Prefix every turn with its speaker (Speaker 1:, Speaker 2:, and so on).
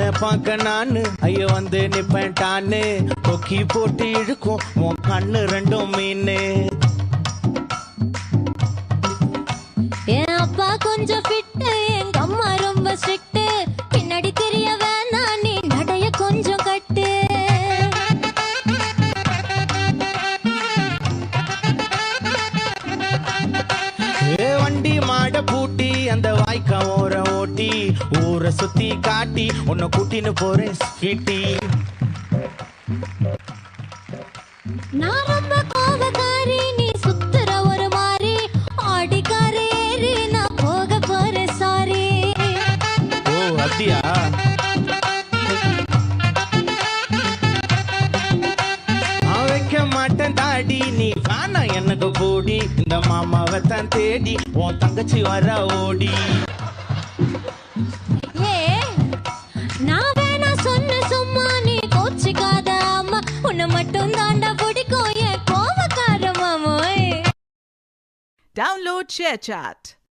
Speaker 1: உன்னை பார்க்க நானு ஐயோ வந்து நிப்பேன்டான்னு கொக்கி போட்டு இழுக்கும் உன் கண்ணு ரெண்டும் மீனு.
Speaker 2: என் அப்பா கொஞ்சம் ஃபிட்டு, எங்க அம்மா ரொம்ப ஸ்ட்ரிக்ட். பின்னாடி தெரிய வேணா நீ நடைய கொஞ்சம் கட்டு.
Speaker 1: வண்டி மாட பூட்டி அந்த வாய்க்கா ஓர ஓட்டி ஊரை சுத்தி காட்டி உன்னை கூட்டின்னு போறேன் ஸ்வீட்டி.
Speaker 2: நான் ரொம்ப கோபக்காரி, நீ சுத்துற ஒரு மாதிரி. ஆடிக்கார ஏறி நான் போக போறேன் சாரி.
Speaker 1: ஓ அப்படியா? வைக்க மாட்டேன் தாடி நீ வேணா எனக்கு கூடி. இந்த மாமாவை தான் தேடி உன் தங்கச்சி வர ஓடி.
Speaker 2: ஏ நான் வேணா சொன்ன சும்மா நீ கோச்சிக்காத அம்மா. உன்னை மட்டும் தாண்டா பிடிக்கும் என் கோபக்கார மாமோய்.
Speaker 3: Download ShareChat.